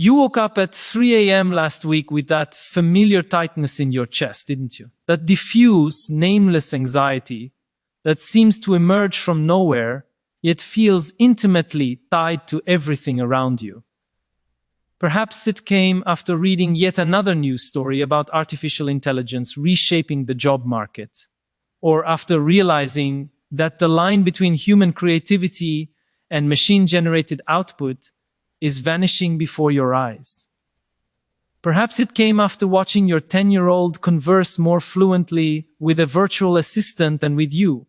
You woke up at 3 a.m. last week with that familiar tightness in your chest, didn't you? That diffuse, nameless anxiety that seems to emerge from nowhere, yet feels intimately tied to everything around you. Perhaps it came after reading yet another news story about artificial intelligence reshaping the job market, or after realizing that the line between human creativity and machine-generated output is vanishing before your eyes. Perhaps it came after watching your 10-year-old converse more fluently with a virtual assistant than with you.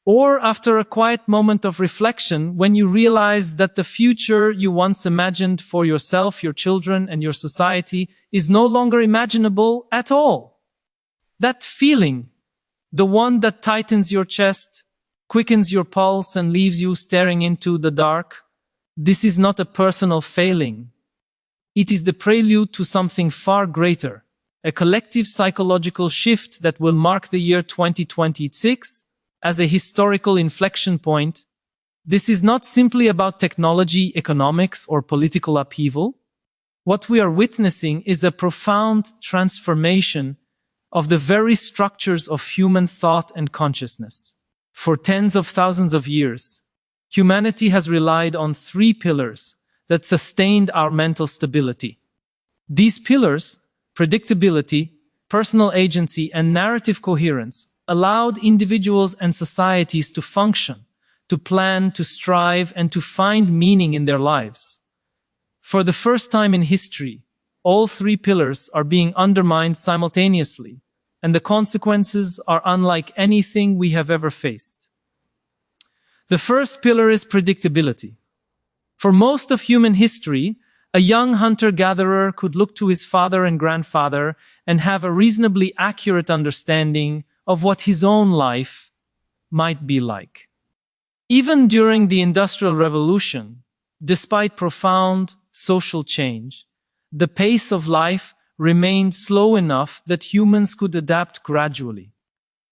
Or after a quiet moment of reflection when you realized that the future you once imagined for yourself, your children, and your society is no longer imaginable at all. That feeling, the one that tightens your chest, quickens your pulse, and leaves you staring into the dark, this is not a personal failing. It is the prelude to something far greater, a collective psychological shift that will mark the year 2026 as a historical inflection point. This is not simply about technology, economics, or political upheaval. What we are witnessing is a profound transformation of the very structures of human thought and consciousness. For tens of thousands of years, humanity has relied on three pillars that sustained our mental stability. These pillars, predictability, personal agency, and narrative coherence, allowed individuals and societies to function, to plan, to strive, and to find meaning in their lives. For the first time in history, all three pillars are being undermined simultaneously, and the consequences are unlike anything we have ever faced. The first pillar is predictability. For most of human history, a young hunter-gatherer could look to his father and grandfather and have a reasonably accurate understanding of what his own life might be like. Even during the Industrial Revolution, despite profound social change, the pace of life remained slow enough that humans could adapt gradually.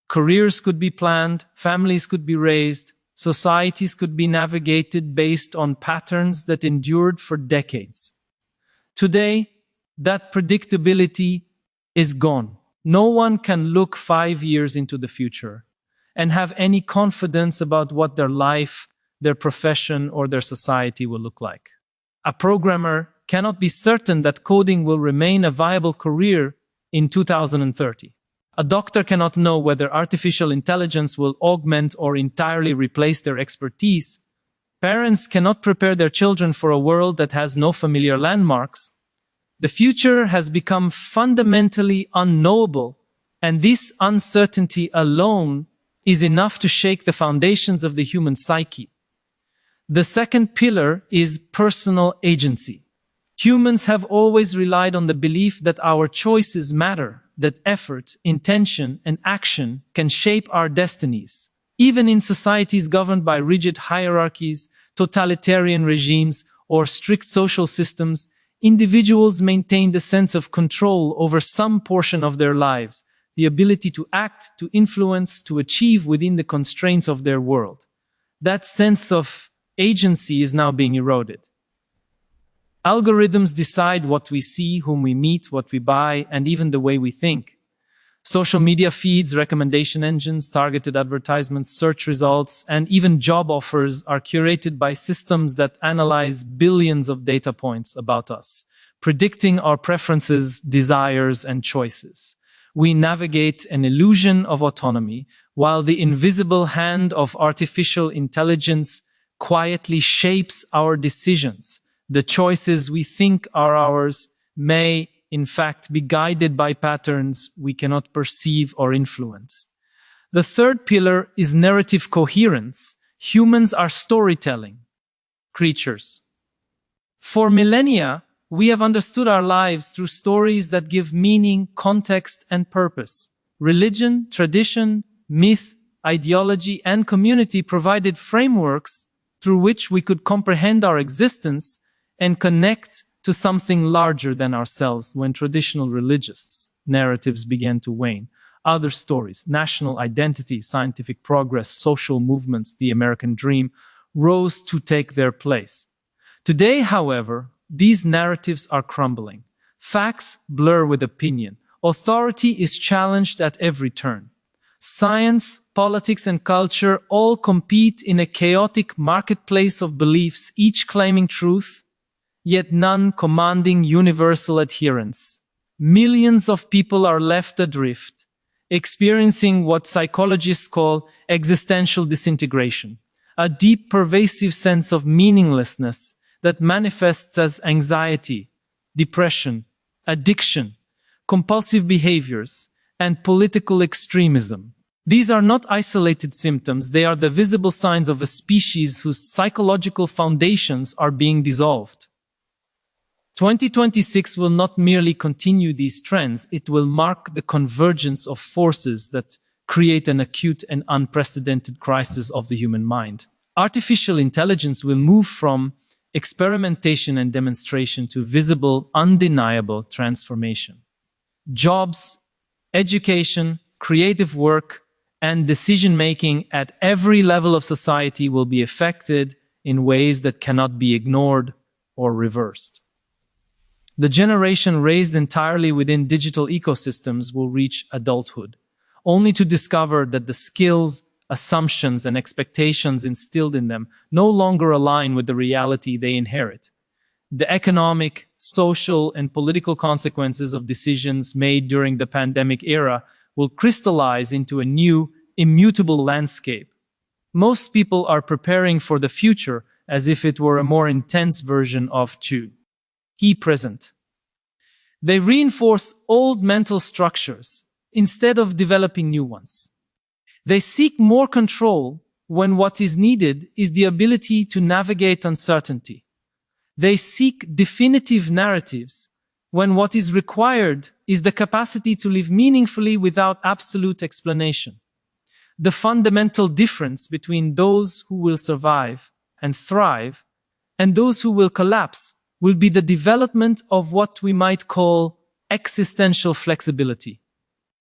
Careers could be planned, families could be raised, societies could be navigated based on patterns that endured for decades. Today, that predictability is gone. No one can look 5 years into the future and have any confidence about what their life, their profession, or their society will look like. A programmer cannot be certain that coding will remain a viable career in 2030. A doctor cannot know whether artificial intelligence will augment or entirely replace their expertise. Parents cannot prepare their children for a world that has no familiar landmarks. The future has become fundamentally unknowable, and this uncertainty alone is enough to shake the foundations of the human psyche. The second pillar is personal agency. Humans have always relied on the belief that our choices matter, that effort, intention, and action can shape our destinies. Even in societies governed by rigid hierarchies, totalitarian regimes, or strict social systems, individuals maintained a sense of control over some portion of their lives, the ability to act, to influence, to achieve within the constraints of their world. That sense of agency is now being eroded. Algorithms decide what we see, whom we meet, what we buy, and even the way we think. Social media feeds, recommendation engines, targeted advertisements, search results, and even job offers are curated by systems that analyze billions of data points about us, predicting our preferences, desires, and choices. We navigate an illusion of autonomy, while the invisible hand of artificial intelligence quietly shapes our decisions. The choices we think are ours may, in fact, be guided by patterns we cannot perceive or influence. The third pillar is narrative coherence. Humans are storytelling creatures. For millennia, we have understood our lives through stories that give meaning, context, and purpose. Religion, tradition, myth, ideology, and community provided frameworks through which we could comprehend our existence and connect to something larger than ourselves. When traditional religious narratives began to wane, other stories, national identity, scientific progress, social movements, the American dream, rose to take their place. Today, however, these narratives are crumbling. Facts blur with opinion. Authority is challenged at every turn. Science, politics, and culture all compete in a chaotic marketplace of beliefs, each claiming truth, yet none commanding universal adherence. Millions of people are left adrift, experiencing what psychologists call existential disintegration, a deep, pervasive sense of meaninglessness that manifests as anxiety, depression, addiction, compulsive behaviors, and political extremism. These are not isolated symptoms, they are the visible signs of a species whose psychological foundations are being dissolved. 2026 will not merely continue these trends, it will mark the convergence of forces that create an acute and unprecedented crisis of the human mind. Artificial intelligence will move from experimentation and demonstration to visible, undeniable transformation. Jobs, education, creative work, and decision-making at every level of society will be affected in ways that cannot be ignored or reversed. The generation raised entirely within digital ecosystems will reach adulthood, only to discover that the skills, assumptions, and expectations instilled in them no longer align with the reality they inherit. The economic, social, and political consequences of decisions made during the pandemic era will crystallize into a new, immutable landscape. Most people are preparing for the future as if it were a more intense version of present. They reinforce old mental structures instead of developing new ones. They seek more control when what is needed is the ability to navigate uncertainty. They seek definitive narratives when what is required is the capacity to live meaningfully without absolute explanation. The fundamental difference between those who will survive and thrive and those who will collapse will be the development of what we might call existential flexibility.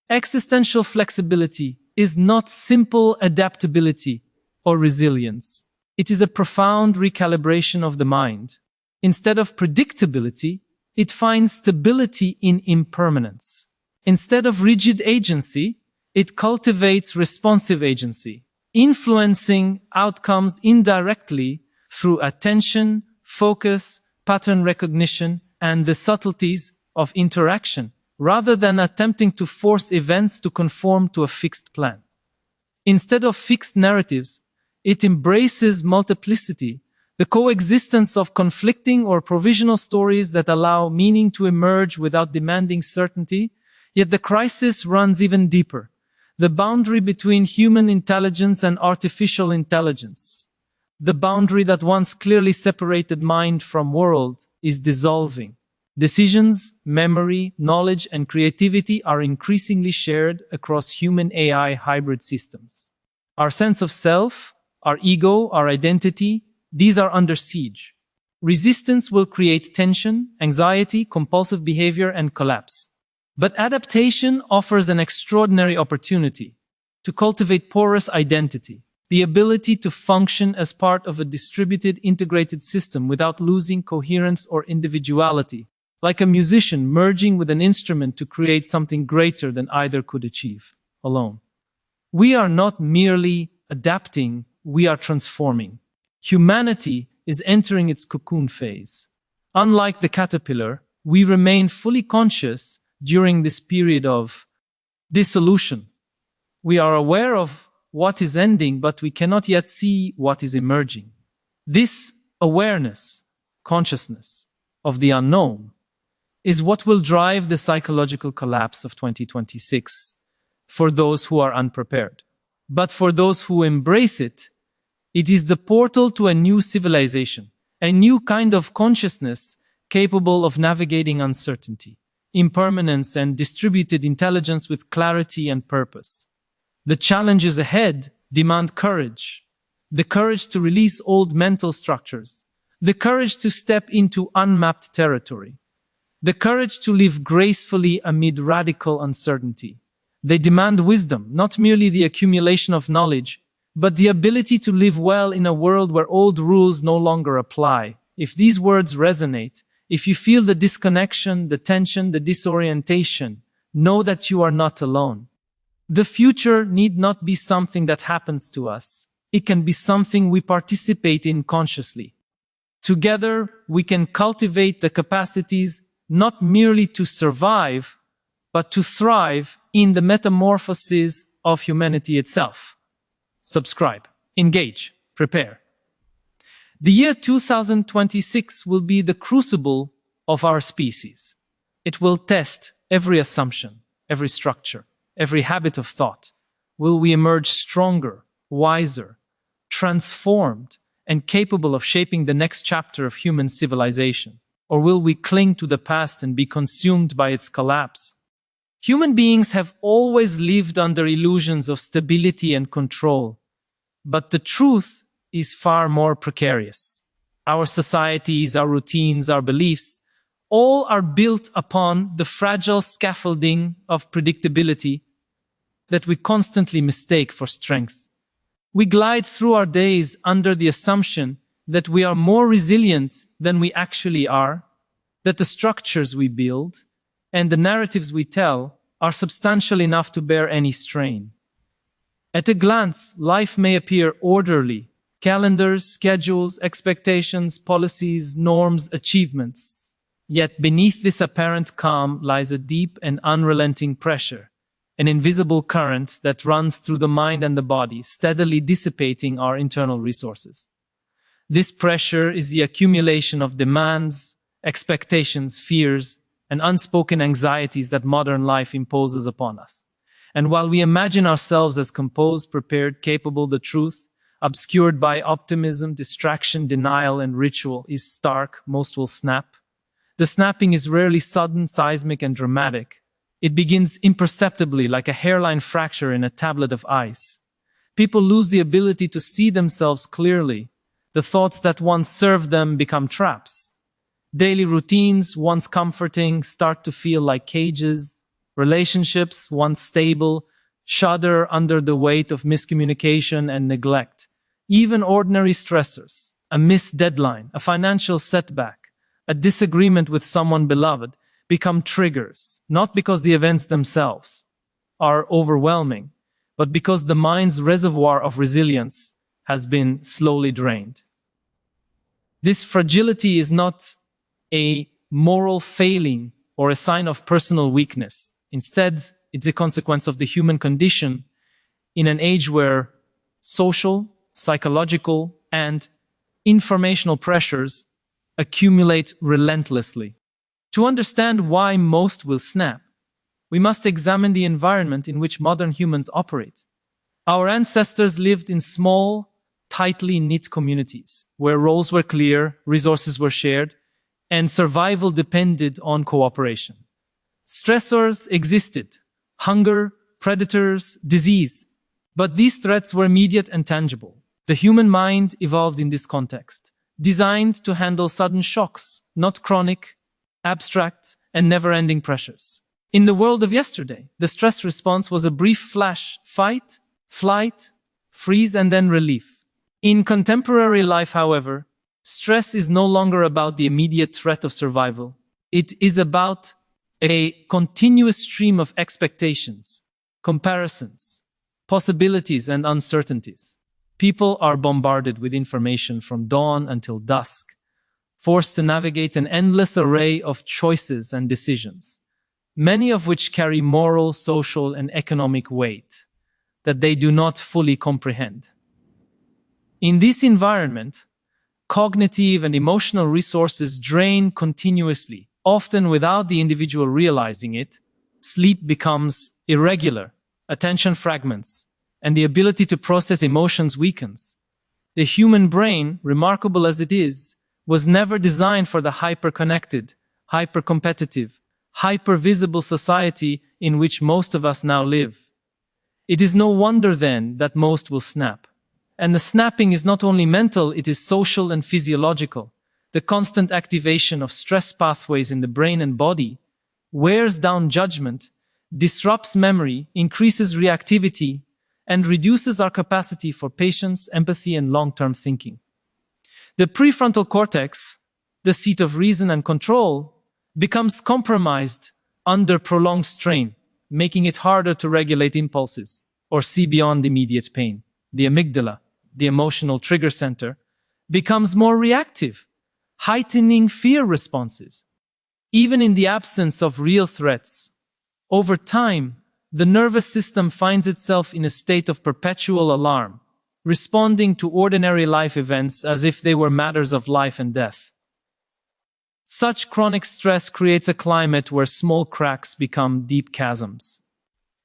Existential flexibility is not simple adaptability or resilience. It is a profound recalibration of the mind. Instead of predictability, it finds stability in impermanence. Instead of rigid agency, it cultivates responsive agency, influencing outcomes indirectly through attention, focus, pattern recognition, and the subtleties of interaction, rather than attempting to force events to conform to a fixed plan. Instead of fixed narratives, it embraces multiplicity, the coexistence of conflicting or provisional stories that allow meaning to emerge without demanding certainty. Yet the crisis runs even deeper. The boundary between human intelligence and artificial intelligence, the boundary that once clearly separated mind from world, is dissolving. Decisions, memory, knowledge, and creativity are increasingly shared across human-AI hybrid systems. Our sense of self, our ego, our identity, these are under siege. Resistance will create tension, anxiety, compulsive behavior, and collapse. But adaptation offers an extraordinary opportunity to cultivate porous identity, the ability to function as part of a distributed, integrated system without losing coherence or individuality, like a musician merging with an instrument to create something greater than either could achieve alone. We are not merely adapting, we are transforming. Humanity is entering its cocoon phase. Unlike the caterpillar, we remain fully conscious during this period of dissolution. We are aware of what is ending, but we cannot yet see what is emerging. This awareness, consciousness of the unknown, is what will drive the psychological collapse of 2026 for those who are unprepared. But for those who embrace it, it is the portal to a new civilization, a new kind of consciousness capable of navigating uncertainty, impermanence, and distributed intelligence with clarity and purpose. The challenges ahead demand courage. The courage to release old mental structures. The courage to step into unmapped territory. The courage to live gracefully amid radical uncertainty. They demand wisdom, not merely the accumulation of knowledge, but the ability to live well in a world where old rules no longer apply. If these words resonate, If you feel the disconnection, the tension, the disorientation, know that you are not alone. The future need not be something that happens to us. It can be something we participate in consciously. Together, we can cultivate the capacities not merely to survive, but to thrive in the metamorphosis of humanity itself. Subscribe, engage, prepare. The year 2026 will be the crucible of our species. It will test every assumption, every structure, every habit of thought. Will we emerge stronger, wiser, transformed, and capable of shaping the next chapter of human civilization? Or will we cling to the past and be consumed by its collapse? Human beings have always lived under illusions of stability and control, but the truth is far more precarious. Our societies, our routines, our beliefs, all are built upon the fragile scaffolding of predictability that we constantly mistake for strength. We glide through our days under the assumption that we are more resilient than we actually are, that the structures we build and the narratives we tell are substantial enough to bear any strain. At a glance, life may appear orderly: calendars, schedules, expectations, policies, norms, achievements. Yet beneath this apparent calm lies a deep and unrelenting pressure, an invisible current that runs through the mind and the body, steadily dissipating our internal resources. This pressure is the accumulation of demands, expectations, fears, and unspoken anxieties that modern life imposes upon us. And while we imagine ourselves as composed, prepared, capable, the truth, obscured by optimism, distraction, denial, and ritual, is stark. Most will snap. The snapping is rarely sudden, seismic, and dramatic. It begins imperceptibly, like a hairline fracture in a tablet of ice. People lose the ability to see themselves clearly. The thoughts that once served them become traps. Daily routines, once comforting, start to feel like cages. Relationships, once stable, shudder under the weight of miscommunication and neglect. Even ordinary stressors, a missed deadline, a financial setback, a disagreement with someone beloved, become triggers, not because the events themselves are overwhelming, but because the mind's reservoir of resilience has been slowly drained. This fragility is not a moral failing or a sign of personal weakness. Instead, it's a consequence of the human condition in an age where social, psychological, and informational pressures accumulate relentlessly. To understand why most will snap, we must examine the environment in which modern humans operate. Our ancestors lived in small, tightly knit communities, where roles were clear, resources were shared, and survival depended on cooperation. Stressors existed: hunger, predators, disease. But these threats were immediate and tangible. The human mind evolved in this context, designed to handle sudden shocks, not chronic, abstract, and never-ending pressures. In the world of yesterday, the stress response was a brief flash: fight, flight, freeze, and then relief. In contemporary life, however, stress is no longer about the immediate threat of survival. It is about a continuous stream of expectations, comparisons, possibilities, and uncertainties. People are bombarded with information from dawn until dusk, forced to navigate an endless array of choices and decisions, many of which carry moral, social, and economic weight that they do not fully comprehend. In this environment, cognitive and emotional resources drain continuously, often without the individual realizing it. Sleep becomes irregular, attention fragments, and the ability to process emotions weakens. The human brain, remarkable as it is, was never designed for the hyper-connected, hyper-competitive, hyper-visible society in which most of us now live. It is no wonder then that most will snap. And the snapping is not only mental, it is social and physiological. The constant activation of stress pathways in the brain and body wears down judgment, disrupts memory, increases reactivity, and reduces our capacity for patience, empathy, and long-term thinking. The prefrontal cortex, the seat of reason and control, becomes compromised under prolonged strain, making it harder to regulate impulses or see beyond immediate pain. The amygdala, the emotional trigger center, becomes more reactive, heightening fear responses. Even in the absence of real threats, over time, the nervous system finds itself in a state of perpetual alarm, responding to ordinary life events as if they were matters of life and death. Such chronic stress creates a climate where small cracks become deep chasms.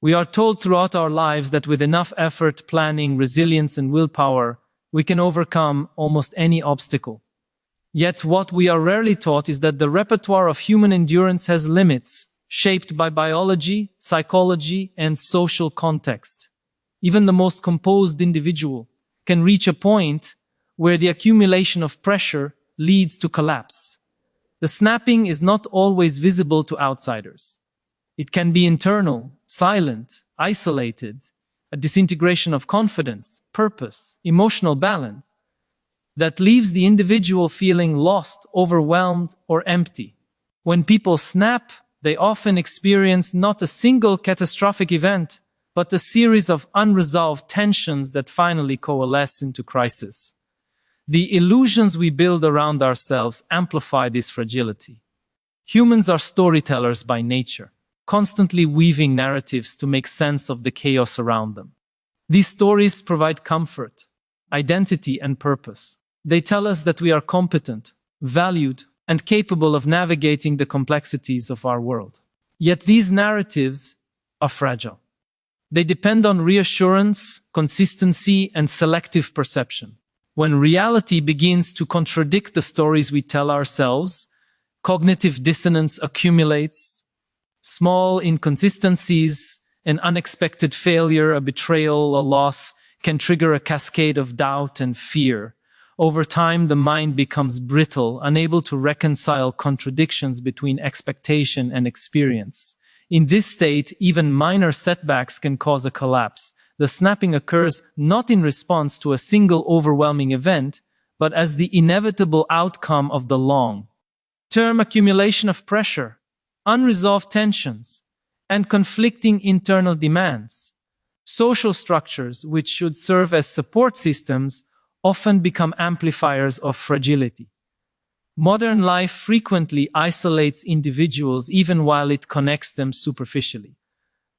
We are told throughout our lives that with enough effort, planning, resilience, and willpower, we can overcome almost any obstacle. Yet what we are rarely taught is that the repertoire of human endurance has limits, shaped by biology, psychology, and social context. Even the most composed individual can reach a point where the accumulation of pressure leads to collapse. The snapping is not always visible to outsiders. It can be internal, silent, isolated, a disintegration of confidence, purpose, emotional balance that leaves the individual feeling lost, overwhelmed, or empty. When people snap, they often experience not a single catastrophic event, but a series of unresolved tensions that finally coalesce into crisis. The illusions we build around ourselves amplify this fragility. Humans are storytellers by nature, constantly weaving narratives to make sense of the chaos around them. These stories provide comfort, identity, and purpose. They tell us that we are competent, valued, and capable of navigating the complexities of our world. Yet these narratives are fragile. They depend on reassurance, consistency, and selective perception. When reality begins to contradict the stories we tell ourselves, cognitive dissonance accumulates. Small inconsistencies, an unexpected failure, a betrayal, a loss can trigger a cascade of doubt and fear. Over time, the mind becomes brittle, unable to reconcile contradictions between expectation and experience. In this state, even minor setbacks can cause a collapse. The snapping occurs not in response to a single overwhelming event, but as the inevitable outcome of the long-term accumulation of pressure, unresolved tensions, and conflicting internal demands. Social structures, which should serve as support systems, often become amplifiers of fragility. Modern life frequently isolates individuals even while it connects them superficially.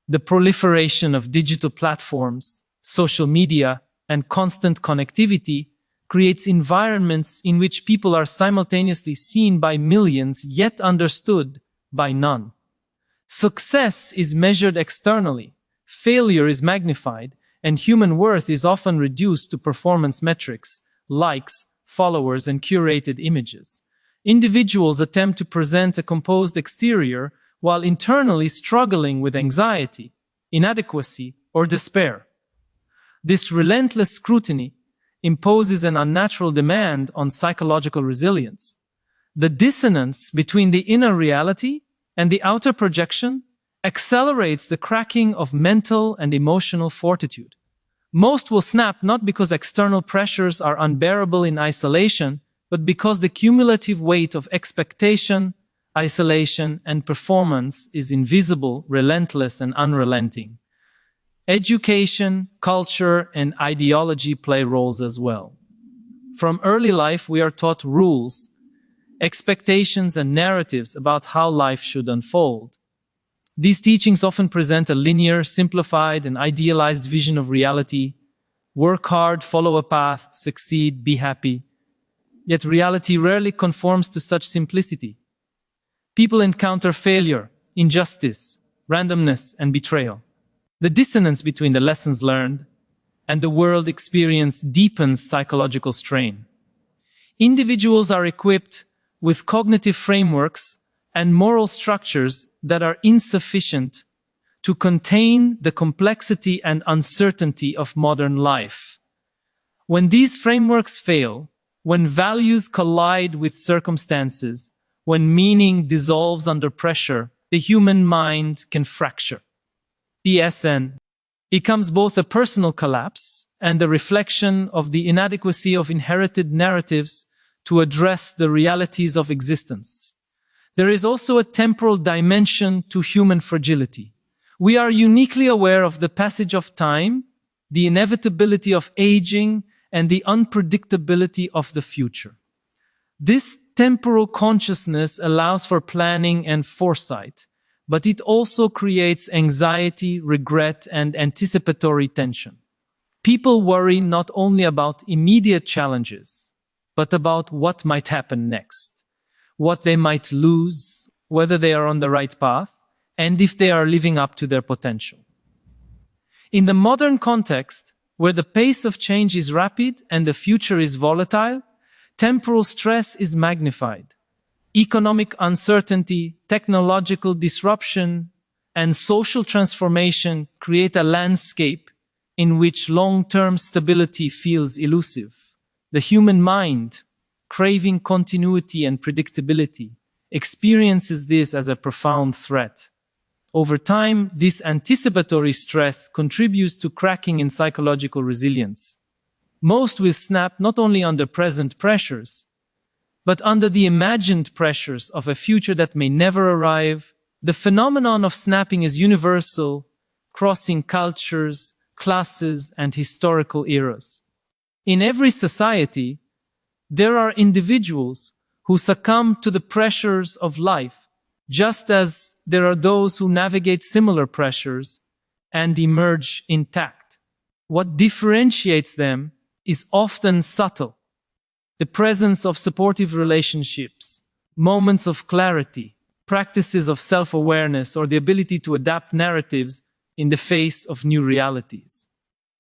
The proliferation of digital platforms, social media, and constant connectivity creates environments in which people are simultaneously seen by millions yet understood by none. Success is measured externally, failure is magnified, and human worth is often reduced to performance metrics, likes, followers, and curated images. Individuals attempt to present a composed exterior while internally struggling with anxiety, inadequacy, or despair. This relentless scrutiny imposes an unnatural demand on psychological resilience. The dissonance between the inner reality and the outer projection accelerates the cracking of mental and emotional fortitude. Most will snap not because external pressures are unbearable in isolation, but because the cumulative weight of expectation, isolation, and performance is invisible, relentless, and unrelenting. Education, culture, and ideology play roles as well. From early life, we are taught rules, expectations, and narratives about how life should unfold. These teachings often present a linear, simplified, and idealized vision of reality. Work hard, follow a path, succeed, be happy. Yet reality rarely conforms to such simplicity. People encounter failure, injustice, randomness, and betrayal. The dissonance between the lessons learned and the world experience deepens psychological strain. Individuals are equipped with cognitive frameworks and moral structures that are insufficient to contain the complexity and uncertainty of modern life. When these frameworks fail, when values collide with circumstances, when meaning dissolves under pressure, the human mind can fracture. DSN becomes both a personal collapse and a reflection of the inadequacy of inherited narratives to address the realities of existence. There is also a temporal dimension to human fragility. We are uniquely aware of the passage of time, the inevitability of aging, and the unpredictability of the future. This temporal consciousness allows for planning and foresight, but it also creates anxiety, regret, and anticipatory tension. People worry not only about immediate challenges, but about what might happen next, what they might lose, whether they are on the right path, and if they are living up to their potential. In the modern context, where the pace of change is rapid and the future is volatile, temporal stress is magnified. Economic uncertainty, technological disruption, and social transformation create a landscape in which long-term stability feels elusive. The human mind, craving continuity and predictability, experiences this as a profound threat. Over time, this anticipatory stress contributes to cracking in psychological resilience. Most will snap not only under present pressures, but under the imagined pressures of a future that may never arrive. The phenomenon of snapping is universal, crossing cultures, classes, and historical eras. In every society, there are individuals who succumb to the pressures of life, just as there are those who navigate similar pressures and emerge intact. What differentiates them is often subtle. The presence of supportive relationships, moments of clarity, practices of self-awareness, or the ability to adapt narratives in the face of new realities.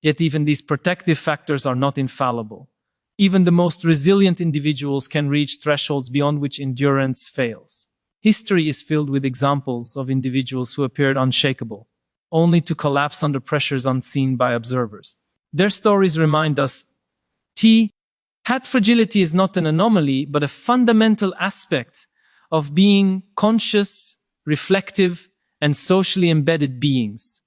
Yet even these protective factors are not infallible. Even the most resilient individuals can reach thresholds beyond which endurance fails. History is filled with examples of individuals who appeared unshakable, only to collapse under pressures unseen by observers. Their stories remind us that fragility is not an anomaly, but a fundamental aspect of being conscious, reflective, and socially embedded beings.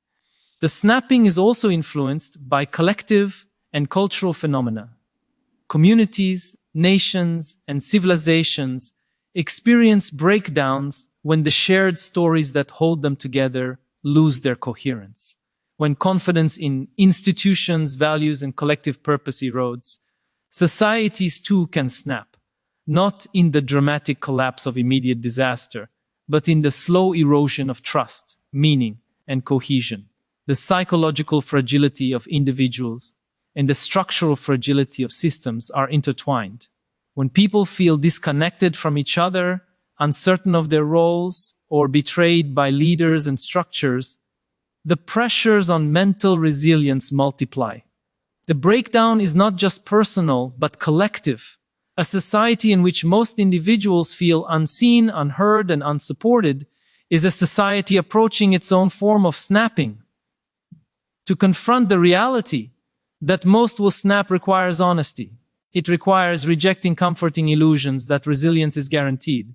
The snapping is also influenced by collective and cultural phenomena. Communities, nations, and civilizations experience breakdowns when the shared stories that hold them together lose their coherence. When confidence in institutions, values, and collective purpose erodes, societies too can snap, not in the dramatic collapse of immediate disaster, but in the slow erosion of trust, meaning, and cohesion. The psychological fragility of individuals and the structural fragility of systems are intertwined. When people feel disconnected from each other, uncertain of their roles, or betrayed by leaders and structures, the pressures on mental resilience multiply. The breakdown is not just personal, but collective. A society in which most individuals feel unseen, unheard, and unsupported is a society approaching its own form of snapping. To confront the reality that most will snap requires honesty. It requires rejecting comforting illusions that resilience is guaranteed,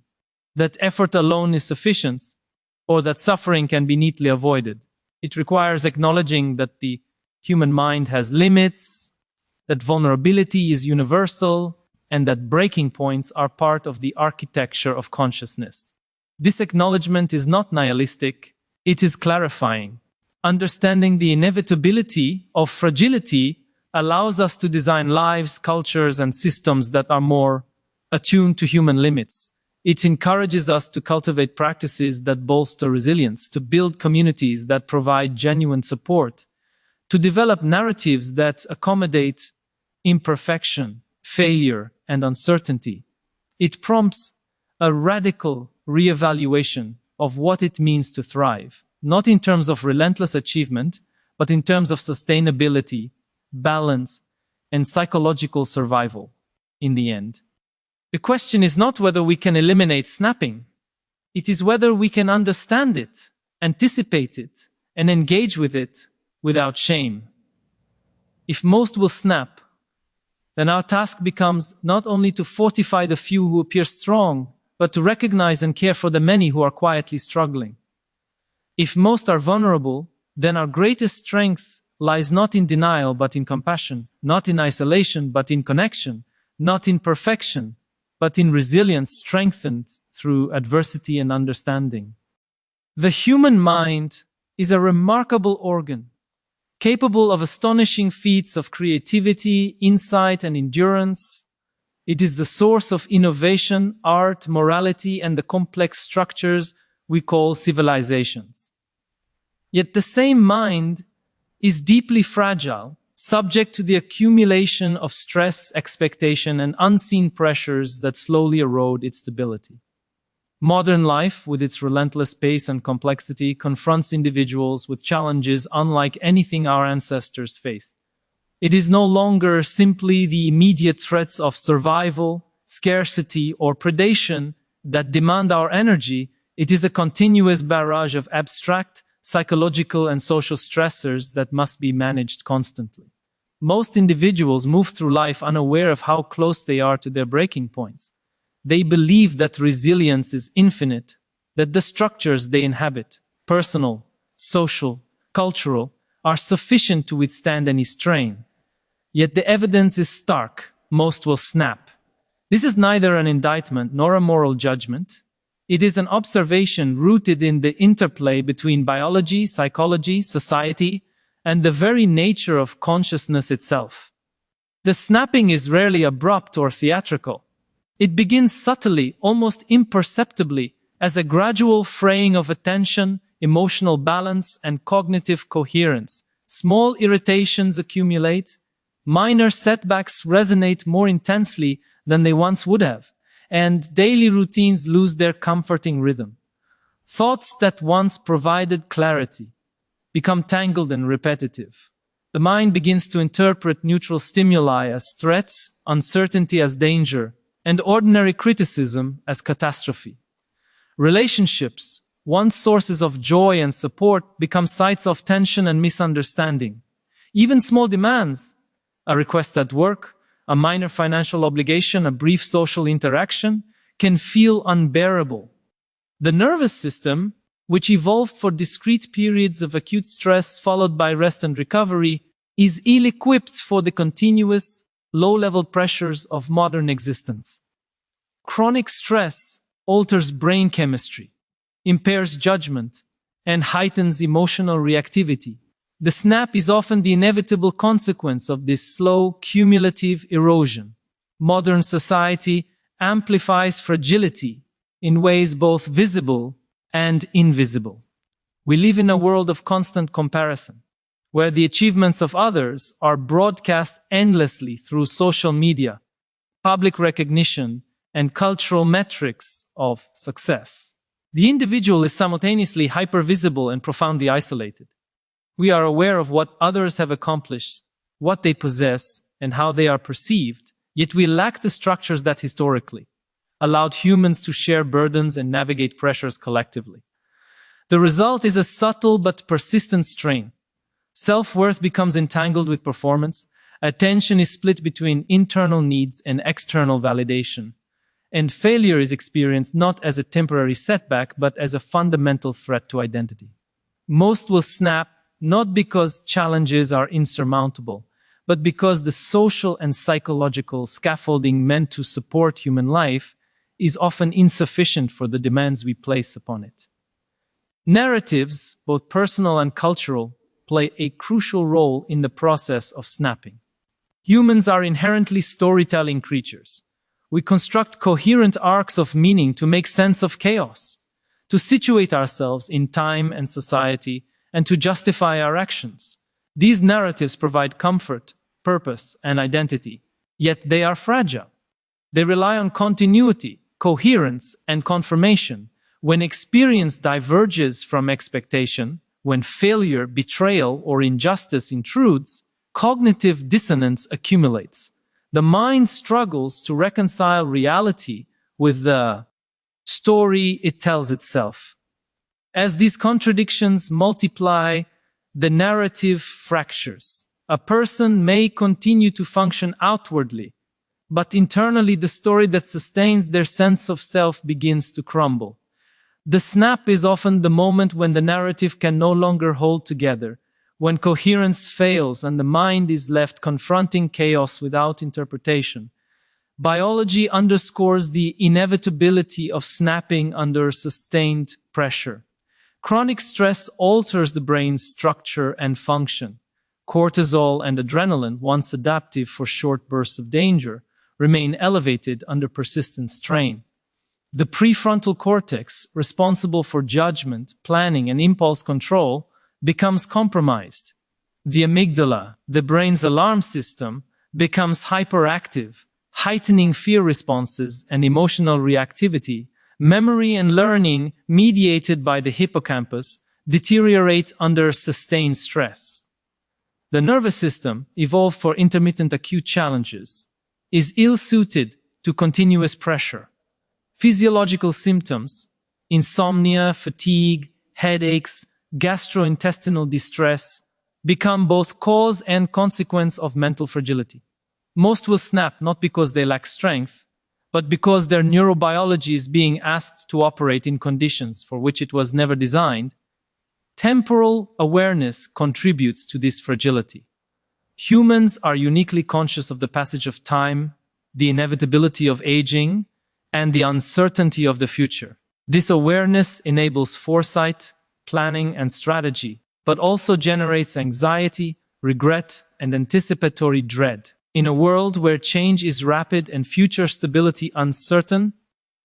that effort alone is sufficient, or that suffering can be neatly avoided. It requires acknowledging that the human mind has limits, that vulnerability is universal, and that breaking points are part of the architecture of consciousness. This acknowledgement is not nihilistic, it is clarifying. Understanding the inevitability of fragility allows us to design lives, cultures, and systems that are more attuned to human limits. It encourages us to cultivate practices that bolster resilience, to build communities that provide genuine support, to develop narratives that accommodate imperfection, failure, and uncertainty. It prompts a radical reevaluation of what it means to thrive, not in terms of relentless achievement, but in terms of sustainability, balance, and psychological survival in the end. The question is not whether we can eliminate snapping. It is whether we can understand it, anticipate it, and engage with it without shame. If most will snap, then our task becomes not only to fortify the few who appear strong, but to recognize and care for the many who are quietly struggling. If most are vulnerable, then our greatest strength lies not in denial but in compassion, not in isolation but in connection, not in perfection but in resilience strengthened through adversity and understanding. The human mind is a remarkable organ, capable of astonishing feats of creativity, insight, and endurance. It is the source of innovation, art, morality, and the complex structures we call civilizations. Yet the same mind is deeply fragile, subject to the accumulation of stress, expectation, and unseen pressures that slowly erode its stability. Modern life, with its relentless pace and complexity, confronts individuals with challenges unlike anything our ancestors faced. It is no longer simply the immediate threats of survival, scarcity, or predation that demand our energy. It is a continuous barrage of abstract, psychological, and social stressors that must be managed constantly. Most individuals move through life unaware of how close they are to their breaking points. They believe that resilience is infinite, that the structures they inhabit, personal, social, cultural, are sufficient to withstand any strain. Yet the evidence is stark. Most will snap. This is neither an indictment nor a moral judgment. It is an observation rooted in the interplay between biology, psychology, society, and the very nature of consciousness itself. The snapping is rarely abrupt or theatrical. It begins subtly, almost imperceptibly, as a gradual fraying of attention, emotional balance, and cognitive coherence. Small irritations accumulate, minor setbacks resonate more intensely than they once would have, and daily routines lose their comforting rhythm. Thoughts that once provided clarity become tangled and repetitive. The mind begins to interpret neutral stimuli as threats, uncertainty as danger, and ordinary criticism as catastrophe. Relationships, once sources of joy and support, become sites of tension and misunderstanding. Even small demands, a request at work, a minor financial obligation, a brief social interaction, can feel unbearable. The nervous system, which evolved for discrete periods of acute stress followed by rest and recovery, is ill-equipped for the continuous, low-level pressures of modern existence. Chronic stress alters brain chemistry, impairs judgment, and heightens emotional reactivity. The snap is often the inevitable consequence of this slow, cumulative erosion. Modern society amplifies fragility in ways both visible and invisible. We live in a world of constant comparison, where the achievements of others are broadcast endlessly through social media, public recognition, and cultural metrics of success. The individual is simultaneously hypervisible and profoundly isolated. We are aware of what others have accomplished, what they possess, and how they are perceived, yet we lack the structures that historically allowed humans to share burdens and navigate pressures collectively. The result is a subtle but persistent strain. Self-worth becomes entangled with performance, attention is split between internal needs and external validation, and failure is experienced not as a temporary setback but as a fundamental threat to identity. Most will snap not because challenges are insurmountable, but because the social and psychological scaffolding meant to support human life is often insufficient for the demands we place upon it. Narratives, both personal and cultural, play a crucial role in the process of snapping. Humans are inherently storytelling creatures. We construct coherent arcs of meaning to make sense of chaos, to situate ourselves in time and society, and to justify our actions. These narratives provide comfort, purpose, and identity, yet they are fragile. They rely on continuity, coherence, and confirmation. When experience diverges from expectation, when failure, betrayal, or injustice intrudes, cognitive dissonance accumulates. The mind struggles to reconcile reality with the story it tells itself. As these contradictions multiply, the narrative fractures. A person may continue to function outwardly, but internally the story that sustains their sense of self begins to crumble. The snap is often the moment when the narrative can no longer hold together, when coherence fails and the mind is left confronting chaos without interpretation. Biology underscores the inevitability of snapping under sustained pressure. Chronic stress alters the brain's structure and function. Cortisol and adrenaline, once adaptive for short bursts of danger, remain elevated under persistent strain. The prefrontal cortex, responsible for judgment, planning, and impulse control, becomes compromised. The amygdala, the brain's alarm system, becomes hyperactive, heightening fear responses and emotional reactivity. Memory and learning, mediated by the hippocampus, deteriorate under sustained stress. The nervous system, evolved for intermittent acute challenges, is ill-suited to continuous pressure. Physiological symptoms, insomnia, fatigue, headaches, gastrointestinal distress, become both cause and consequence of mental fragility. Most will snap not because they lack strength, but because their neurobiology is being asked to operate in conditions for which it was never designed. Temporal awareness contributes to this fragility. Humans are uniquely conscious of the passage of time, the inevitability of aging, and the uncertainty of the future. This awareness enables foresight, planning, and strategy, but also generates anxiety, regret, and anticipatory dread. In a world where change is rapid and future stability uncertain,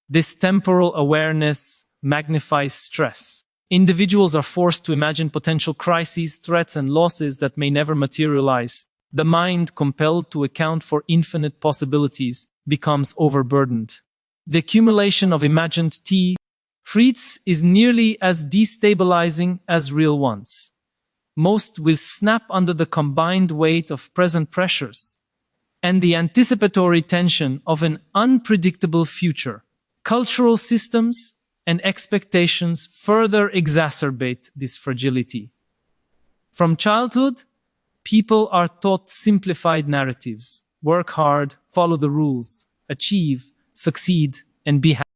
this temporal awareness magnifies stress. Individuals are forced to imagine potential crises, threats, and losses that may never materialize. The mind, compelled to account for infinite possibilities, becomes overburdened. The accumulation of imagined threats is nearly as destabilizing as real ones. Most will snap under the combined weight of present pressures and the anticipatory tension of an unpredictable future. Cultural systems and expectations further exacerbate this fragility. From childhood, people are taught simplified narratives: work hard, follow the rules, achieve, succeed, and be happy.